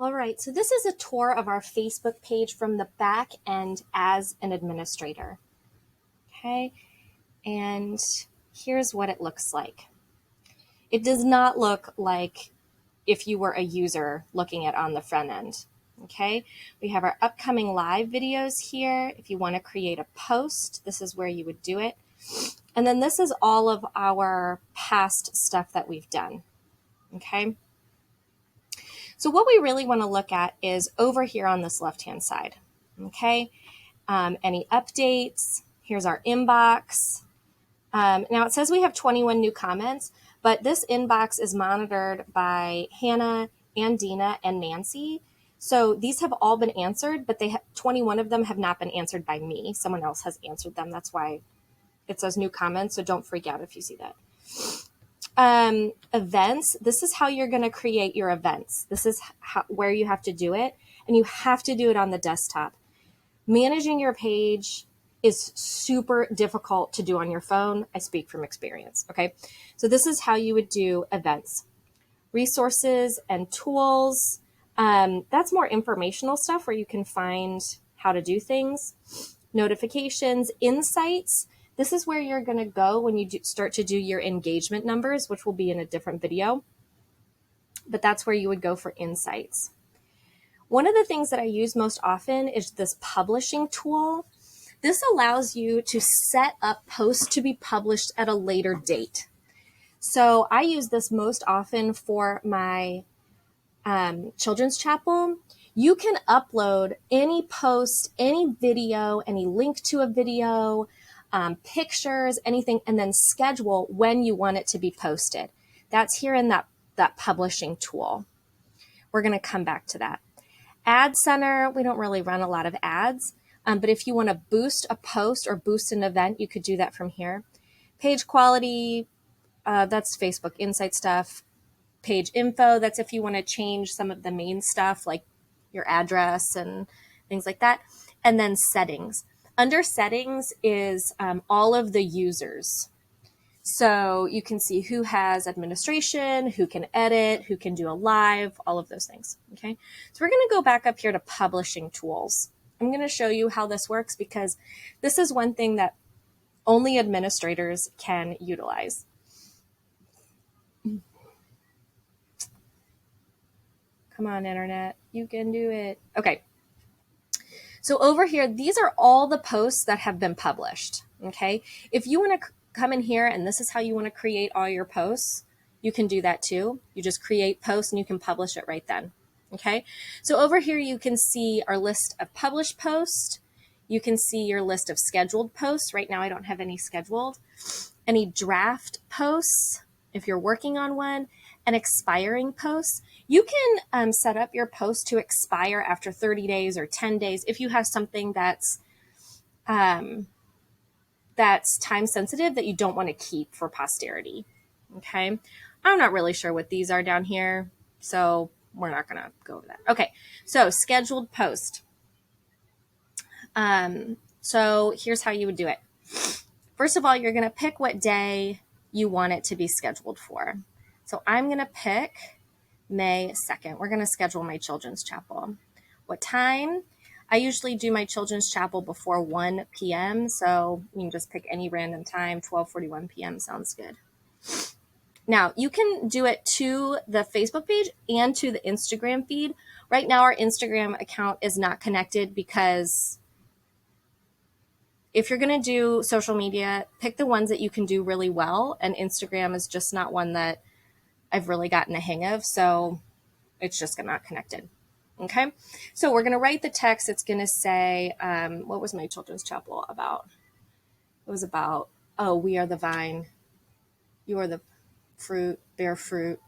All right, so this is a tour of our Facebook page from the back end as an administrator. Okay, and here's what it looks like. It does not look like if you were a user looking at on the front end. Okay, we have our upcoming live videos here. If you want to create a post, this is where you would do it. And then this is all of our past stuff that we've done. Okay. So what we really want to look at is over here on this left-hand side, okay? Any updates, here's our inbox. Now it says we have 21 new comments, but this inbox is monitored by Hannah and Dina and Nancy. So these have all been answered, but 21 of them have not been answered by me. Someone else has answered them. That's why it says new comments, so don't freak out if you see that. Events, this is how you're going to create your events. This is where you have to do it, and you have to do it on the desktop. Managing your page is super difficult to do on your phone. I speak from experience, okay? So this is how you would do events. Resources and tools, that's more informational stuff where you can find how to do things. Notifications, insights, this is where you're going to go when you start to do your engagement numbers, which will be in a different video. But that's where you would go for insights. One of the things that I use most often is this publishing tool. This allows you to set up posts to be published at a later date. So I use this most often for my children's chapel. You can upload any post, any video, any link to a video, pictures, anything, and then schedule when you want it to be posted. That's here in that publishing tool. We're going to come back to that. Ad Center, we don't really run a lot of ads, but if you want to boost a post or boost an event, you could do that from here. Page quality, that's Facebook Insight stuff. Page info, that's if you want to change some of the main stuff like your address and things like that. And then settings. Under settings is all of the users. So you can see who has administration, who can edit, who can do a live, all of those things, okay? So we're gonna go back up here to publishing tools. I'm gonna show you how this works because this is one thing that only administrators can utilize. Come on, internet, you can do it. Okay. So over here, these are all the posts that have been published, okay? If you want to come in here and this is how you want to create all your posts, you can do that too. You just create posts and you can publish it right then, okay? So over here, you can see our list of published posts. You can see your list of scheduled posts. Right now, I don't have any scheduled. Any draft posts, if you're working on one, and expiring posts. You can set up your post to expire after 30 days or 10 days if you have something that's time sensitive that you don't want to keep for posterity. Okay, I'm not really sure what these are down here, so we're not going to go over that. Okay, so scheduled post. So here's how you would do it. First of all, you're going to pick what day you want it to be scheduled for. So I'm going to pick May 2nd. We're going to schedule my children's chapel. What time? I usually do my children's chapel before 1 p.m. So you can just pick any random time. 12:41 p.m. sounds good. Now you can do it to the Facebook page and to the Instagram feed. Right now our Instagram account is not connected because if you're going to do social media, pick the ones that you can do really well. And Instagram is just not one that I've really gotten a hang of, so it's just not connected. Okay, so we're going to write the text. It's going to say, what was my children's chapel about? It was about, oh, we are the vine, you are the fruit, bear fruit.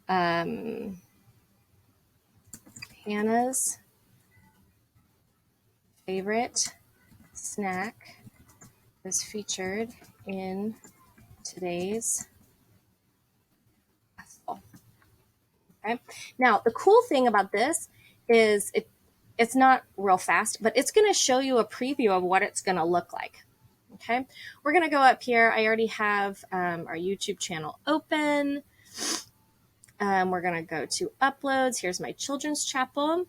Hannah's favorite snack is featured in today's. Okay. Now, the cool thing about this is it's not real fast, but it's going to show you a preview of what it's going to look like. Okay. We're going to go up here. I already have our YouTube channel open. We're going to go to uploads. Here's my children's chapel.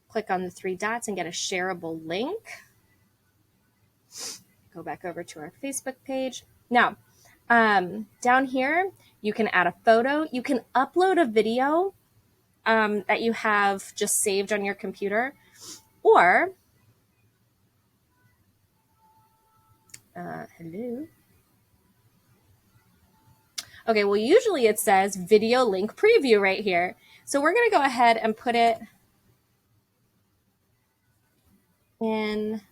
Click on the 3 dots and get a shareable link. Go back over to our Facebook page. Now, down here, you can add a photo. You can upload a video that you have just saved on your computer. Or, hello. Okay, well, usually it says video link preview right here. So we're going to go ahead and put it in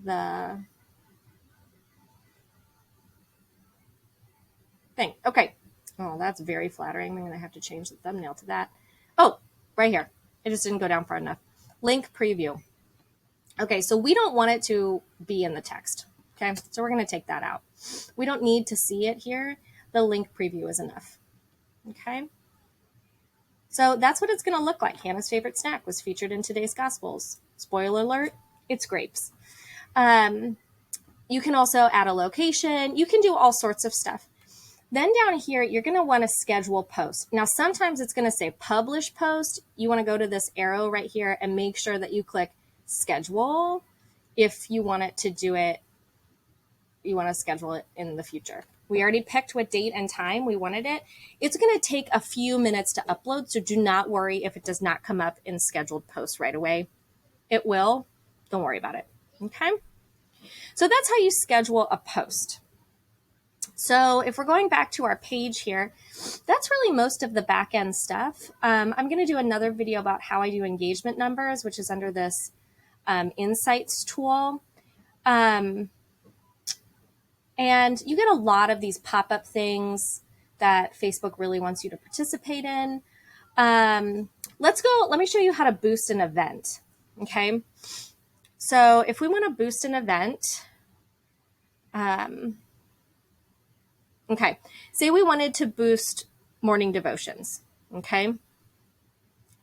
the thing. Okay. Oh, that's very flattering. I'm going to have to change the thumbnail to that. Oh, right here. It just didn't go down far enough. Link preview. Okay, so we don't want it to be in the text. Okay, so we're going to take that out. We don't need to see it here. The link preview is enough. Okay. So that's what it's going to look like. Hannah's favorite snack was featured in today's Gospels. Spoiler alert, it's grapes. You can also add a location. You can do all sorts of stuff. Then down here, you're going to want to schedule posts. Now, sometimes it's going to say publish post. You want to go to this arrow right here and make sure that you click schedule if you want it to do it. You want to schedule it in the future. We already picked what date and time we wanted it. It's going to take a few minutes to upload, so do not worry if it does not come up in scheduled posts right away. It will. Don't worry about it. Okay? So that's how you schedule a post. So if we're going back to our page here, that's really most of the back end stuff. I'm going to do another video about how I do engagement numbers, which is under this Insights tool. And you get a lot of these pop-up things that Facebook really wants you to participate in. Let me show you how to boost an event. Okay. So if we want to boost an event, okay, say we wanted to boost morning devotions. Okay.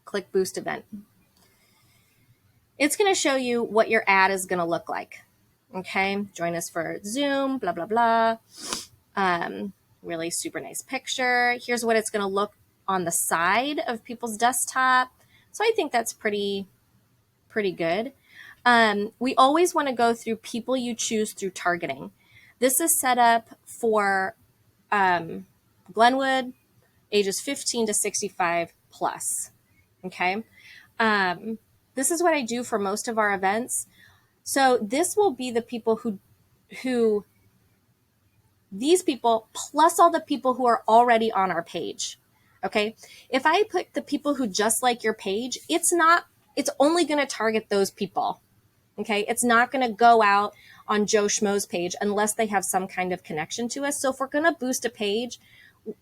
Click boost event. It's going to show you what your ad is going to look like. Okay, join us for Zoom, blah, blah, blah. Really super nice picture. Here's what it's going to look on the side of people's desktop. So I think that's pretty good. We always want to go through people you choose through targeting. This is set up for Glenwood, ages 15 to 65 plus. Okay. This is what I do for most of our events. So this will be the people who these people plus all the people who are already on our page. Okay. If I put the people who just like your page, it's only going to target those people. Okay. It's not going to go out on Joe Schmo's page unless they have some kind of connection to us. So if we're going to boost a page,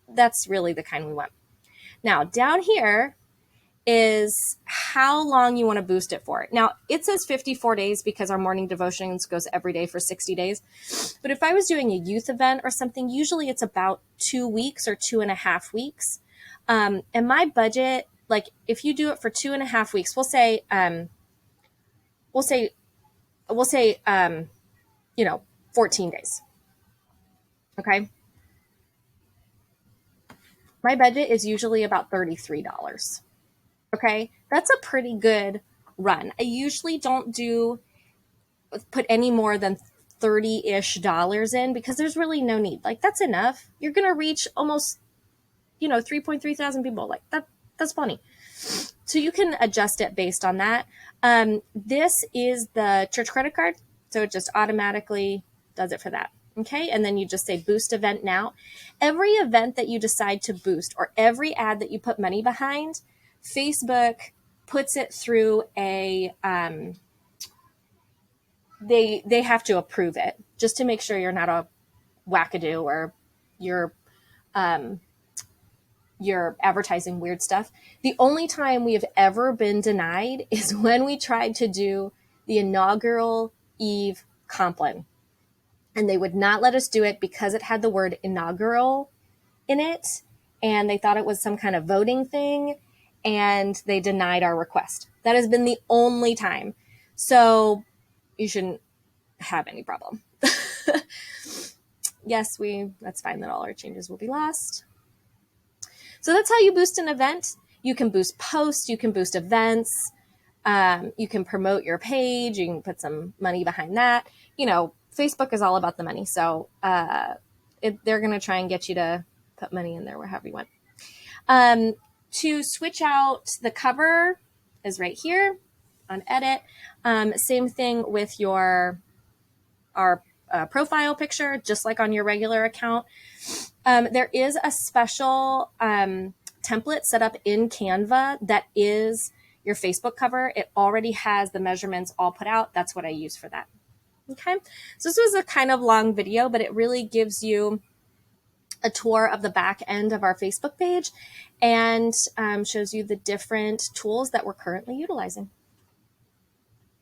that's really the kind we want. Now down here is how long you want to boost it for. Now, it says 54 days because our morning devotions goes every day for 60 days. But if I was doing a youth event or something, usually it's about 2 weeks or 2.5 weeks. And my budget, like if you do it for 2.5 weeks, we'll say 14 days. Okay. My budget is usually about $33. Okay, that's a pretty good run. I usually don't put any more than $30-ish in because there's really no need. Like that's enough. You're going to reach almost, 3.3 thousand people. Like that's plenty. So you can adjust it based on that. This is the church credit card. So it just automatically does it for that. Okay. And then you just say boost event now. Every event that you decide to boost or every ad that you put money behind, Facebook puts it through they have to approve it just to make sure you're not a wackadoo or you're advertising weird stuff. The only time we have ever been denied is when we tried to do the inaugural Eve Compline, and they would not let us do it because it had the word inaugural in it, and they thought it was some kind of voting thing. And they denied our request. That has been the only time. So you shouldn't have any problem. Yes, that's fine that all our changes will be lost. So that's how you boost an event. You can boost posts, you can boost events, you can promote your page, you can put some money behind that. You know, Facebook is all about the money. So they're going to try and get you to put money in there wherever you want. To switch out the cover is right here on edit. Same thing with our profile picture, just like on your regular account. There is a special template set up in Canva that is your Facebook cover. It already has the measurements all put out. That's what I use for that. Okay, so this was a kind of long video, but it really gives you a tour of the back end of our Facebook page and shows you the different tools that we're currently utilizing.